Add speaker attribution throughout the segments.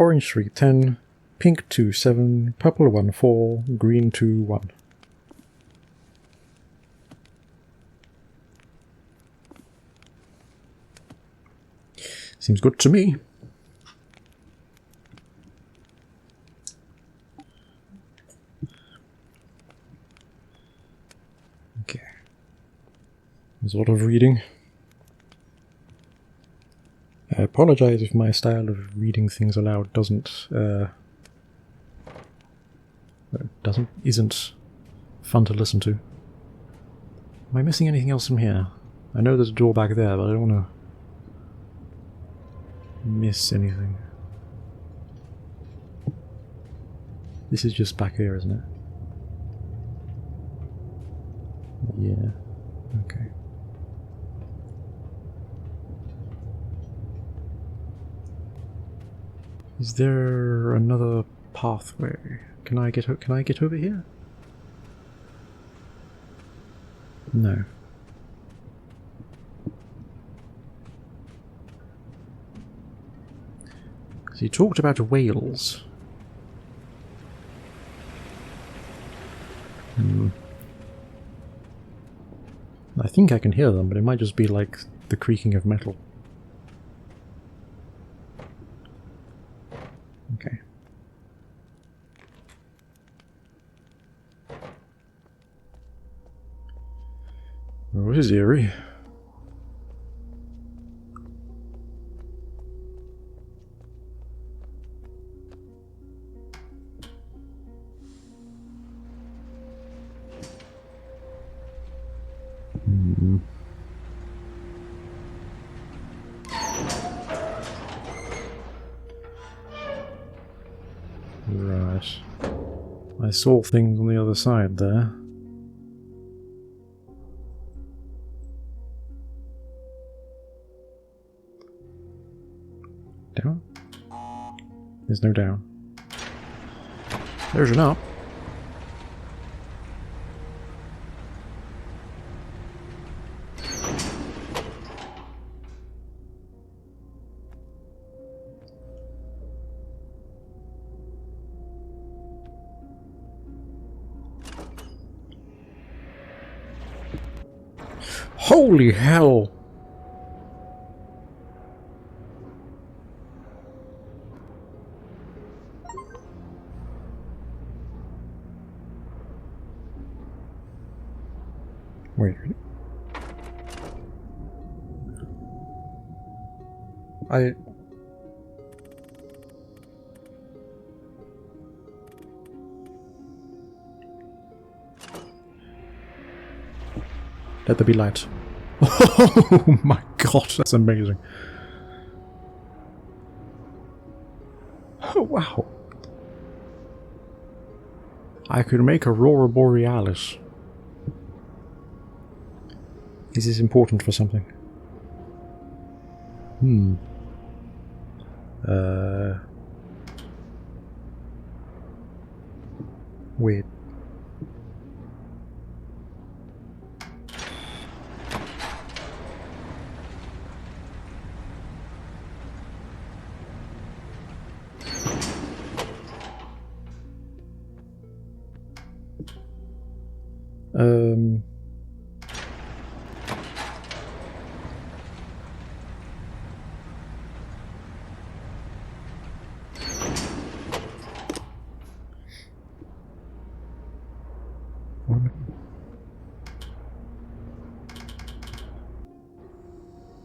Speaker 1: Orange 3, 10, pink 2, 7, purple 1, 4, green 2, 1. Seems good to me. Okay. There's a lot of reading. I apologize if my style of reading things aloud isn't fun to listen to. Am I missing anything else from here? I know there's a door back there, but I don't want to miss anything. This is just back here, isn't it? Yeah. Okay. Is there another pathway? Can I get over here? No. So you talked about whales. I think I can hear them, but it might just be like the creaking of metal. Okay. Oh, this is eerie. Right. I saw things on the other side there. Down? There's no down. There's an up. Holy hell! Wait. Let there be light. Oh my god, that's amazing. Oh wow. I could make Aurora Borealis. Is this important for something? Weird.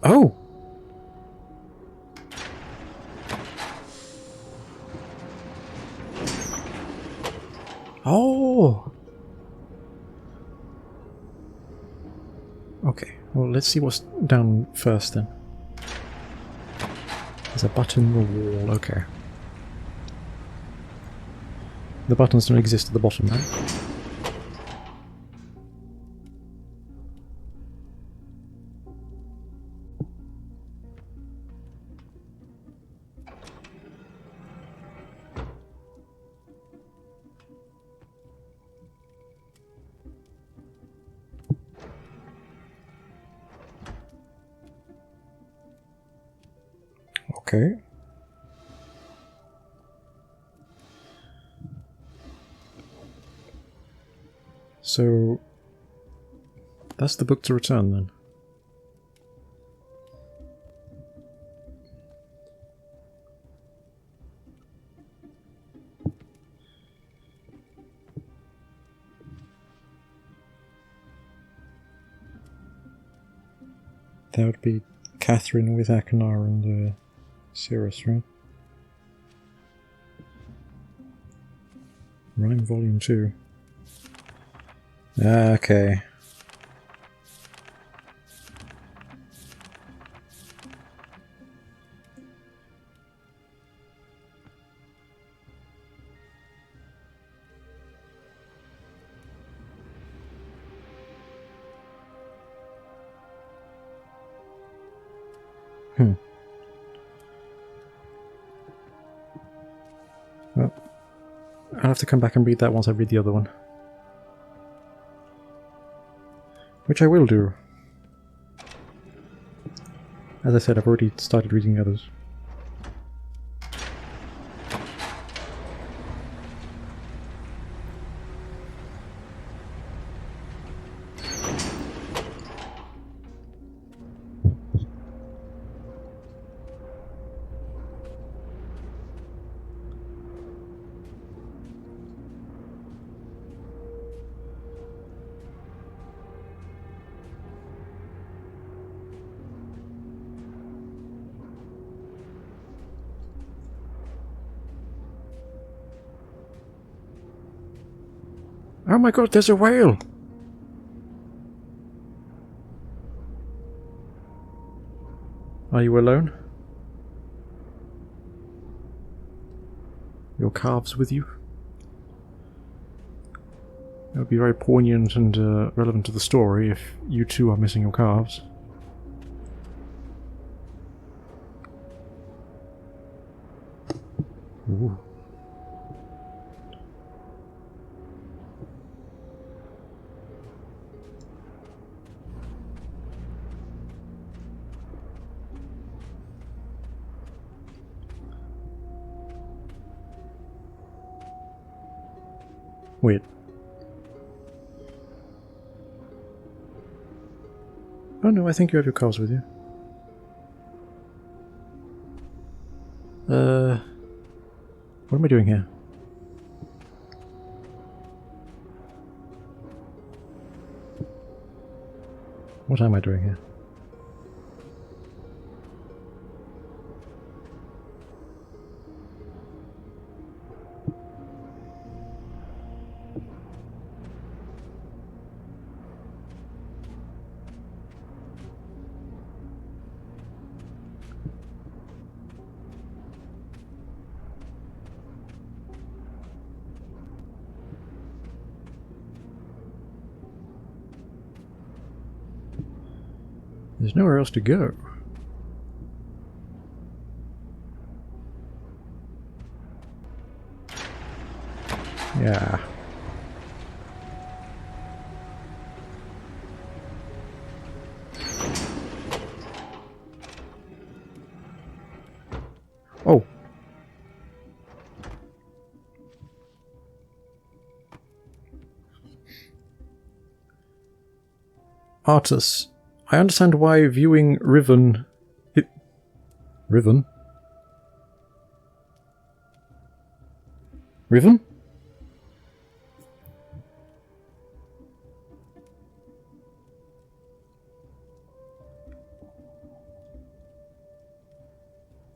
Speaker 1: Oh! Oh! Okay, well let's see what's down first then. There's a button on the wall, okay. The buttons don't exist at the bottom, right? Okay. So that's the book to return then. That would be Catherine with Akinar and Cirrus, right? Rime Volume 2. Okay. Well, I'll have to come back and read that once I read the other one. Which I will do. As I said, I've already started reading the others. Oh my god, there's a whale! Are you alone? Your calves with you? It would be very poignant and relevant to the story if you too are missing your calves. Ooh. Wait. Oh no, I think you have your calves with you. What am I doing here? What am I doing here? There's nowhere else to go. Yeah. Oh. Artus. I understand why viewing Riven... Riven? Riven?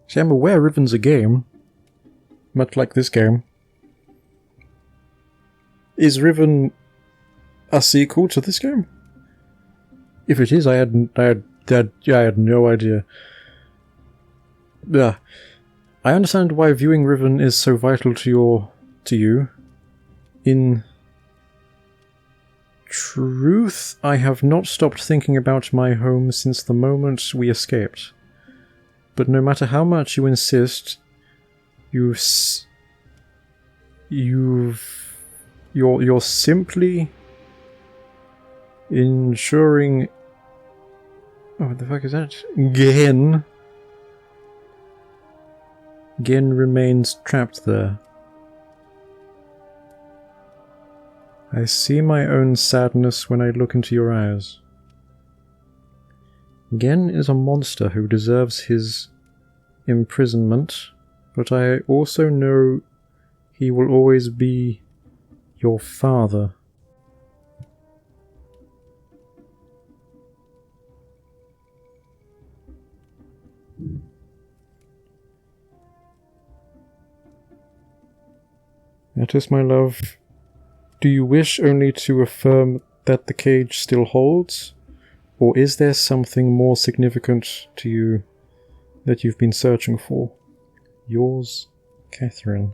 Speaker 1: See, I'm aware Riven's a game. Much like this game. Is Riven a sequel to this game? If it is, I had no idea. Yeah, I understand why viewing Riven is so vital to you. In truth, I have not stopped thinking about my home since the moment we escaped. But no matter how much you insist, you're simply ensuring. Oh, what the fuck is that? Gen remains trapped there. I see my own sadness when I look into your eyes. Gen is a monster who deserves his imprisonment, but I also know he will always be your father. Attis, my love, do you wish only to affirm that the cage still holds? Or is there something more significant to you that you've been searching for? Yours, Catherine.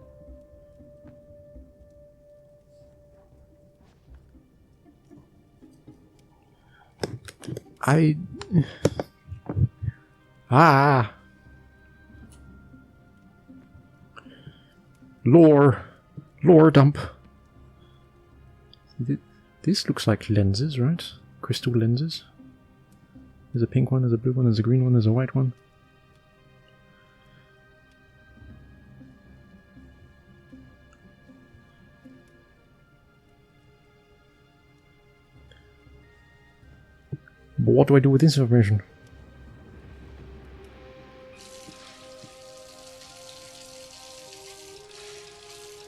Speaker 1: Lore dump. This looks like lenses, right? Crystal lenses. There's a pink one, there's a blue one, there's a green one, there's a white one. But what do I do with this information?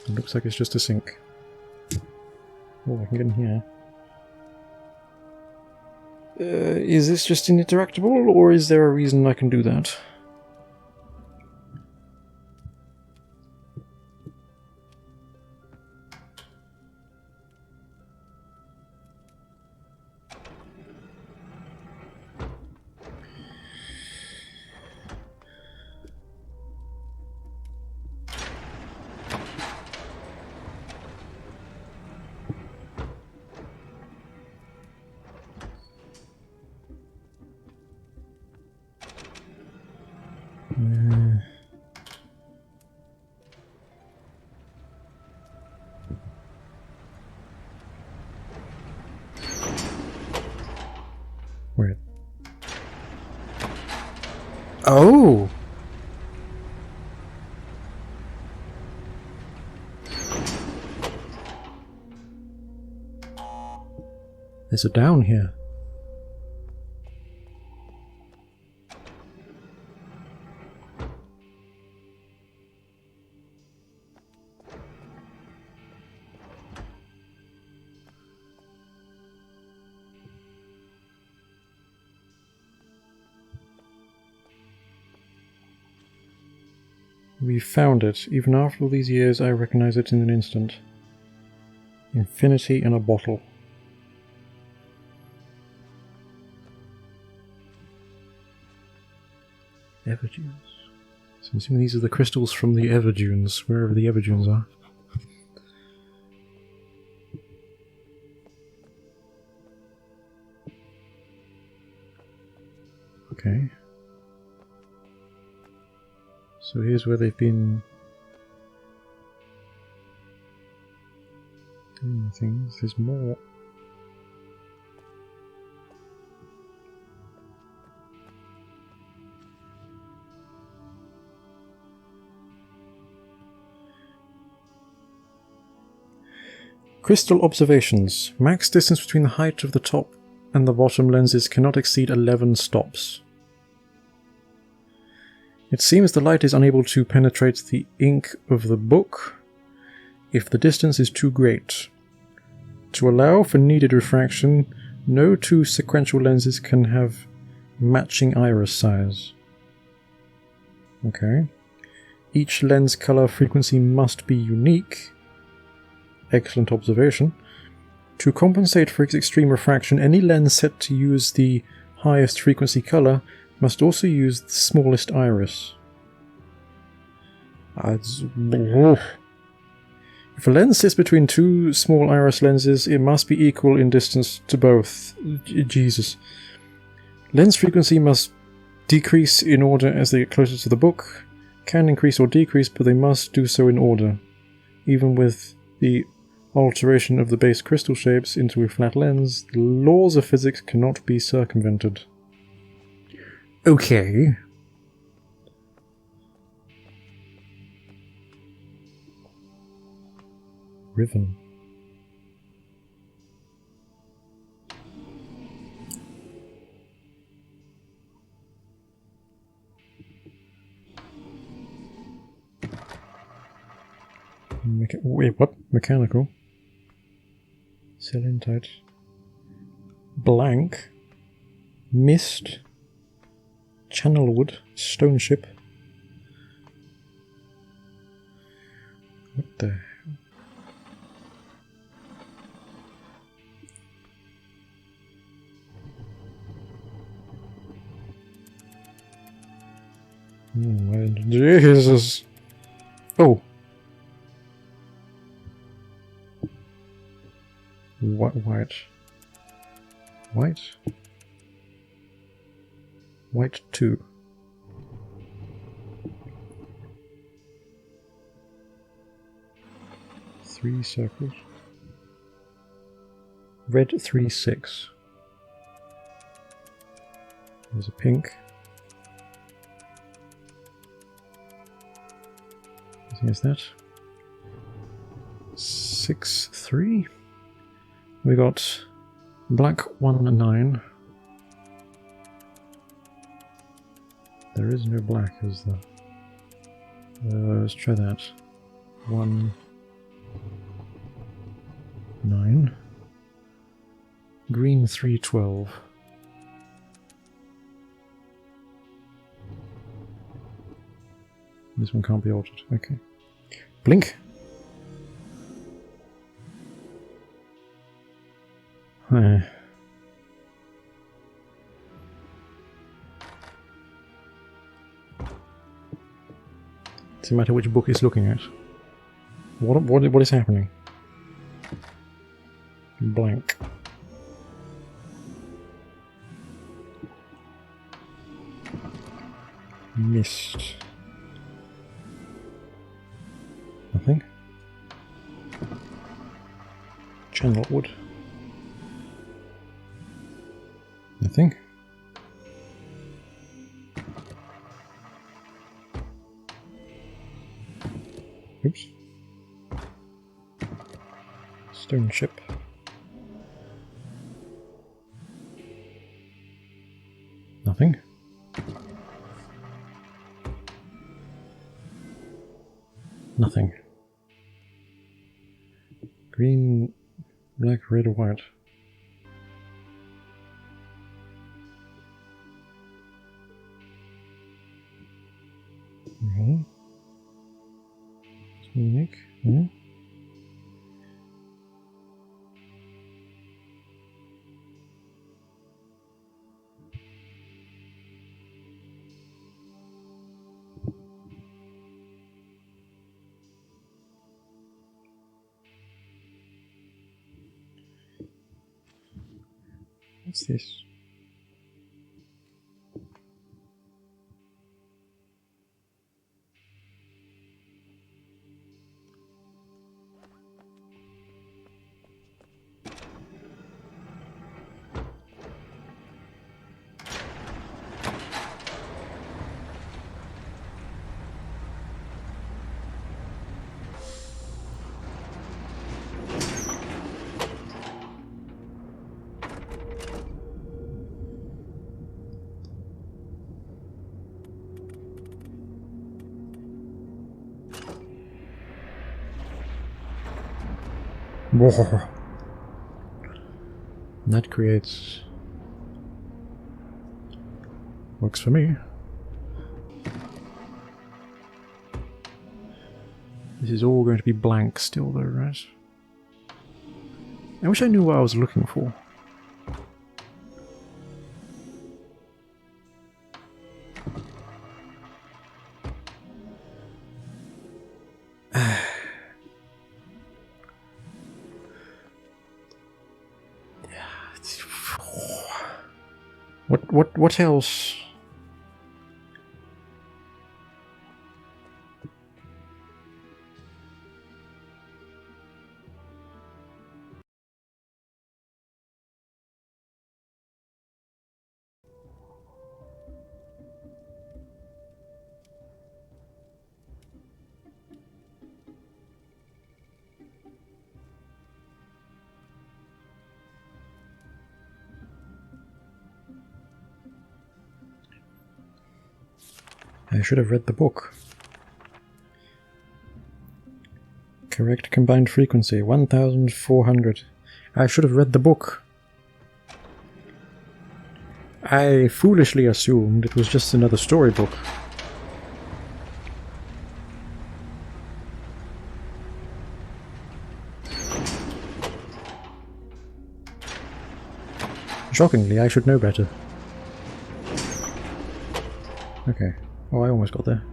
Speaker 1: It looks like it's just a sink. Oh, I can get in here. Is this just interactable, or is there a reason I can do that? Wait. Oh! There's a down here. We found it. Even after all these years, I recognize it in an instant. Infinity in a bottle. Everdunes. So I'm assuming these are the crystals from the Everdunes, wherever the Everdunes are. Okay. So here's where they've been doing things. There's more. Crystal observations. Max distance between the height of the top and the bottom lenses cannot exceed 11 stops. It seems the light is unable to penetrate the ink of the book if the distance is too great. To allow for needed refraction, no two sequential lenses can have matching iris size. Okay. Each lens color frequency must be unique. Excellent observation. To compensate for its extreme refraction, any lens set to use the highest frequency color must also use the smallest iris. If a lens sits between two small iris lenses, it must be equal in distance to both. Jesus. Lens frequency must decrease in order as they get closer to the book. Can increase or decrease, but they must do so in order. Even with the alteration of the base crystal shapes into a flat lens, the laws of physics cannot be circumvented. Okay. Riven. Wait, what? Mechanical. Selentite. Blank. MYST. Channelwood. Stone ship. What the hell? Oh my Jesus! Oh! What? White. White? White 2. Three circles. Red 3 6. There's a pink. I think it's that. 6 3. We got black 1 9. There is no black, is there? Let's try that. 1 9. Green 3 12. This one can't be altered. Okay. Blink. Hi. Doesn't matter which book he's looking at. What is happening? Blank. MYST. Nothing. Channelwood. Nothing. Oops. Stone ship. Nothing. Nothing. Green, black, red, white. Okay. It's unique. Yeah. What's this? Whoa. That creates... works for me. This is all going to be blank still though, right? I wish I knew what I was looking for. What else? I should have read the book. Correct combined frequency, 1400. I should have read the book. I foolishly assumed it was just another storybook. Shockingly, I should know better. Okay. Oh, I almost got there.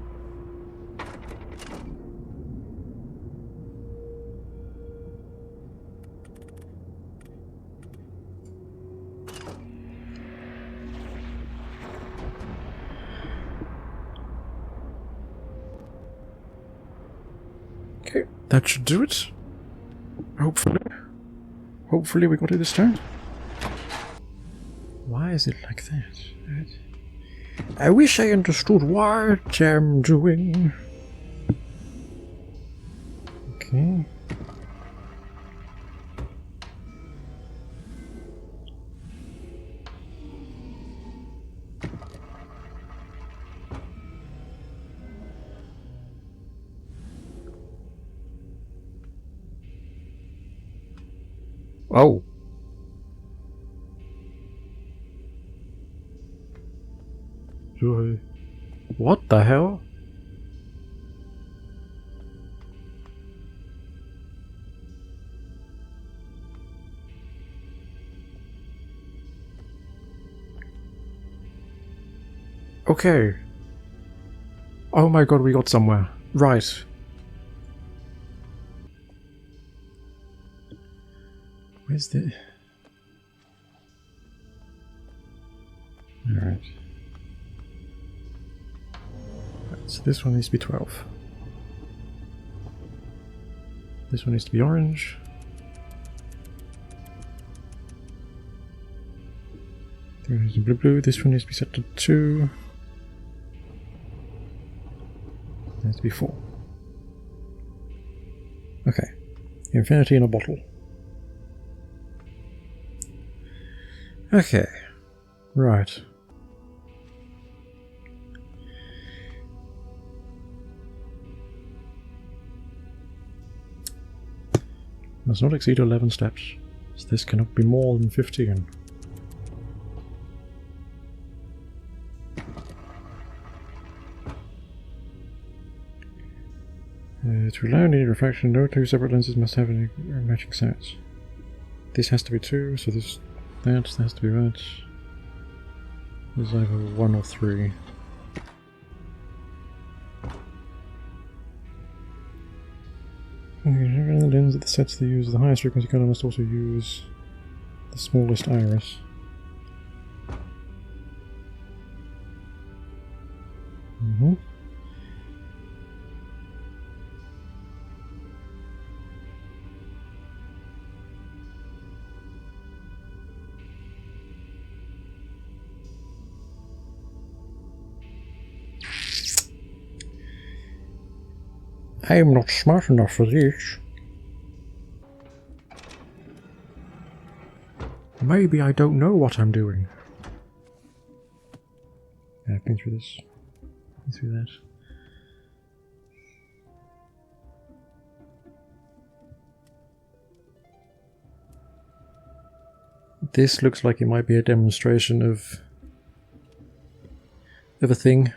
Speaker 1: Okay, that should do it. Hopefully. Hopefully we got it this time. Why is it like that? I wish I understood what I'm doing. Okay. Oh. What the hell? Okay. Oh my god, we got somewhere. Right. Where's the... Alright. So this one needs to be 12. This one needs to be orange. This one needs to be blue. This one needs to be set to 2. It needs to be 4. Okay. Infinity in a bottle. Okay. Right. Must not exceed 11 steps. So this cannot be more than 15. To allow any refraction, no two separate lenses must have any matching size. This has to be 2, so this has to be that. There's either 1 or 3. The lens that the sets that use the highest frequency color must also use the smallest iris. I am not smart enough for this. Maybe I don't know what I'm doing. Yeah, I've been through this. Been through that. This looks like it might be a demonstration of a thing.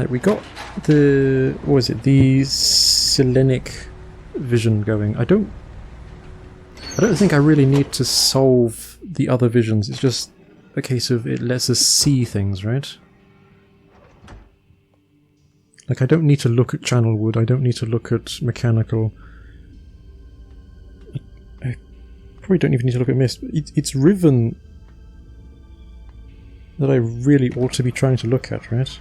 Speaker 1: We got the, what was it, the Selenic vision going. I don't think I really need to solve the other visions. It's just a case of it lets us see things, right? Like, I don't need to look at channel wood, I don't need to look at mechanical. I probably don't even need to look at mist. It's Riven that I really ought to be trying to look at, right?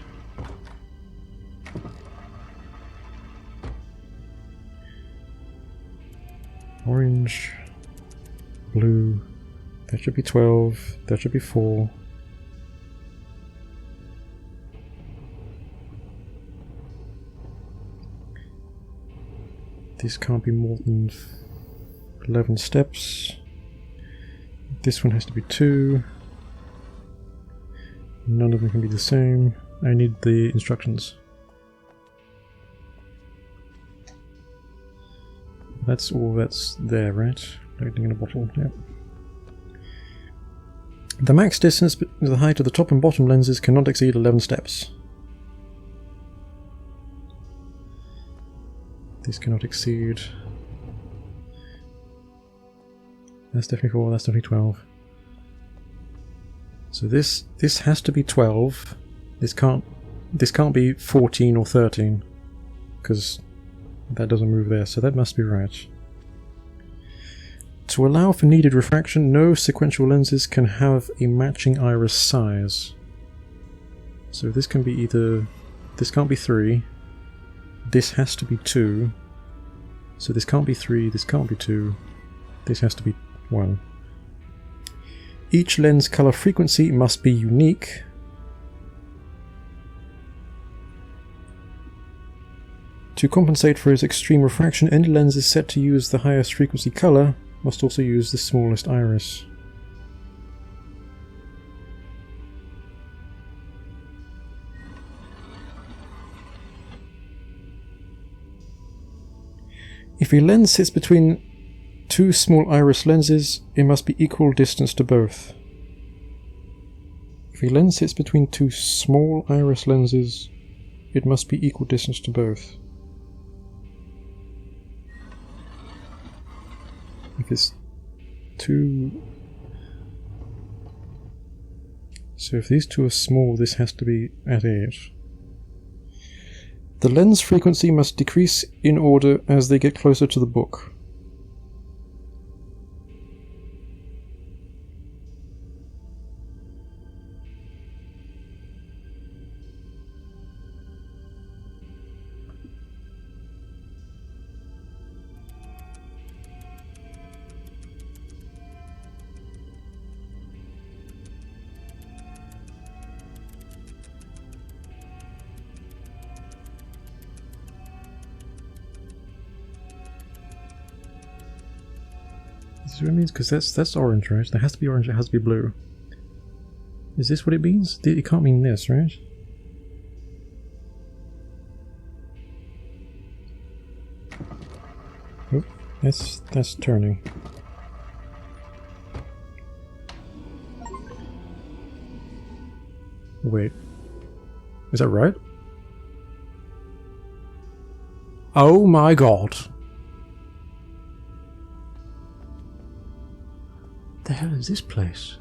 Speaker 1: Orange, blue, that should be 12, that should be 4. This can't be more than 11 steps. This one has to be 2. None of them can be the same. I need the instructions. That's all that's there, right? Lightning in a bottle, yep. The max distance between the height of the top and bottom lenses cannot exceed 11 steps. This cannot exceed... That's definitely 4, that's definitely 12. So this has to be 12. This can't be 14 or 13. Because that doesn't move there, so that must be right. To allow for needed refraction, no sequential lenses can have a matching iris size. So this can be either... This can't be 3. This has to be 2. So this can't be 3, this can't be 2. This has to be 1. Each lens color frequency must be unique. To compensate for its extreme refraction, any lens is set to use the highest frequency color must also use the smallest iris. If a lens sits between 2 small iris lenses, it must be equal distance to both. If a lens sits between 2 small iris lenses, it must be equal distance to both. If it's 2... So if these 2 are small, this has to be at 8. The lens frequency must decrease in order as they get closer to the book. Is this what it means? Because that's orange, right? That has to be orange, it has to be blue. Is this what it means? It can't mean this, right? Oh, that's turning. Wait. Is that right? Oh my god! The hell is this place?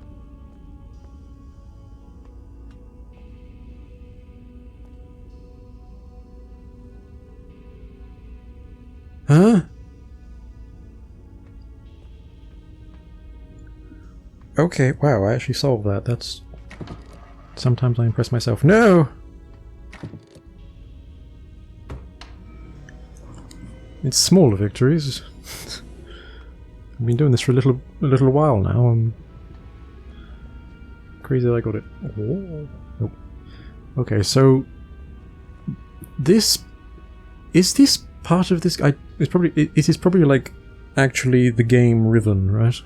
Speaker 1: Huh? Okay, wow, I actually solved that. That's... Sometimes I impress myself. No! It's smaller victories. I've been doing this for a little while now. I'm crazy that I got it. Oh. Nope. Okay, so this is this part of this. It is probably like actually the game Riven, right?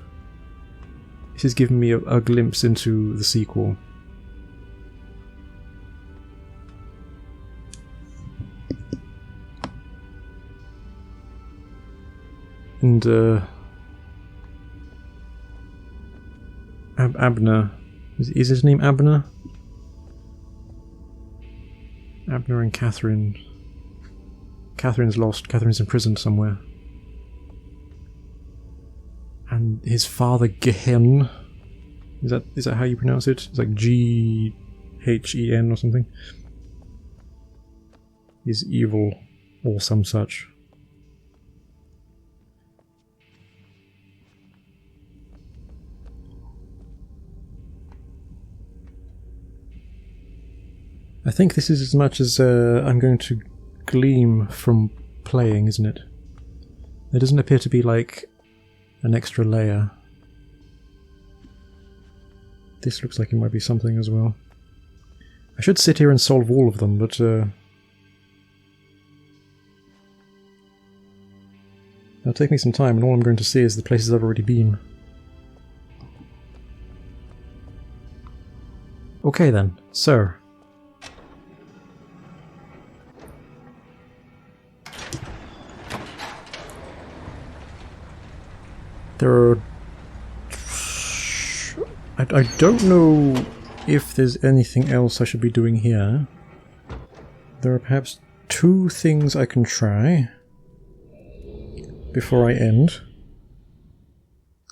Speaker 1: This is giving me a glimpse into the sequel. And Abner. Is his name Abner? Abner and Catherine. Catherine's lost. Catherine's imprisoned somewhere. And his father Gehen. Is that how you pronounce it? It's like G-H-E-N or something. He's evil or some such. I think this is as much as I'm going to glean from playing, isn't it? There doesn't appear to be like an extra layer. This looks like it might be something as well. I should sit here and solve all of them, but It'll take me some time, and all I'm going to see is the places I've already been. Okay then, so... there are... I don't know if there's anything else I should be doing here. There are perhaps 2 things I can try before I end.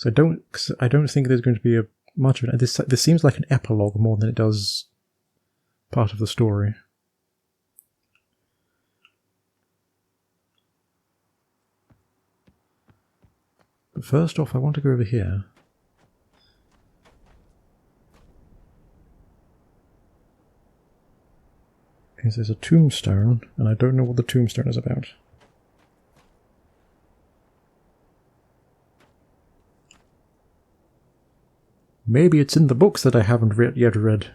Speaker 1: Because I don't think there's going to be much of it. This seems like an epilogue more than it does part of the story. But first off, I want to go over here. Because there's a tombstone, and I don't know what the tombstone is about. Maybe it's in the books that I haven't yet read.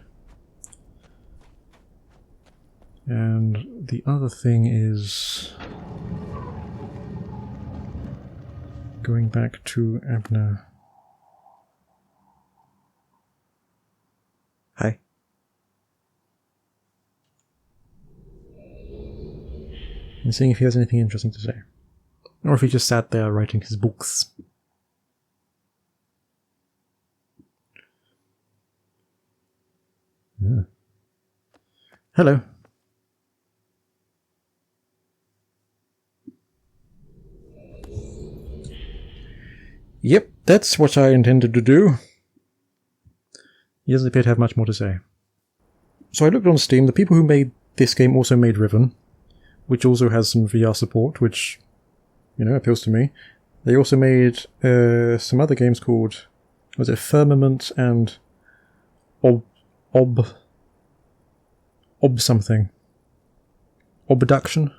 Speaker 1: And the other thing is... going back to Abner. Hi. And seeing if he has anything interesting to say. Or if he just sat there writing his books. Yeah. Hello. Yep, that's what I intended to do. He doesn't appear to have much more to say. So I looked on Steam. The people who made this game also made Riven, which also has some VR support, which, you know, appeals to me. They also made some other games called, was it Firmament and Ob something. Obduction?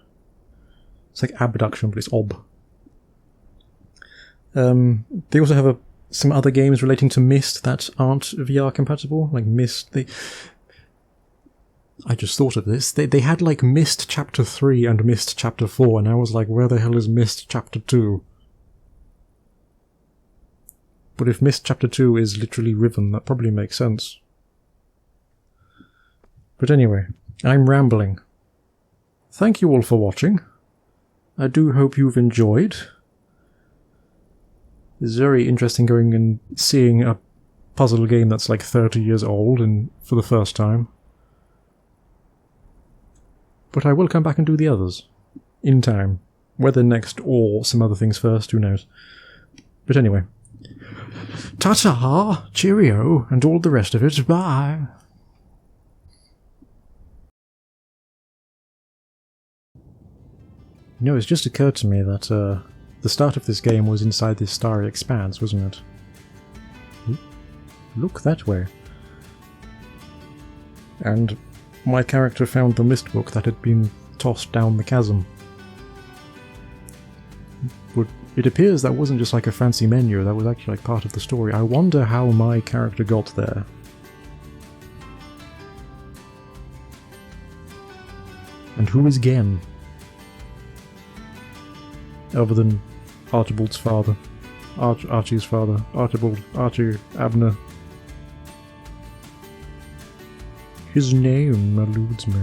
Speaker 1: It's like abduction, but it's Ob. They also have some other games relating to MYST that aren't VR compatible, like MYST. I just thought of this. They had like MYST Chapter 3 and MYST Chapter 4, and I was like, where the hell is MYST Chapter 2? But if MYST Chapter 2 is literally Riven, that probably makes sense. But anyway, I'm rambling. Thank you all for watching. I do hope you've enjoyed. It's very interesting going and seeing a puzzle game that's like 30 years old and for the first time. But I will come back and do the others. In time. Whether next or some other things first, who knows. But anyway. Ta-ta! Cheerio! And all the rest of it. Bye! You know, it's just occurred to me that the start of this game was inside this starry expanse, wasn't it? Look that way. And my character found the MYST book that had been tossed down the chasm. But it appears that wasn't just like a fancy menu, that was actually like part of the story. I wonder how my character got there. And who is Gen? Other than Archibald's father. Archie's father. Archibald. Archie. Abner. His name eludes me.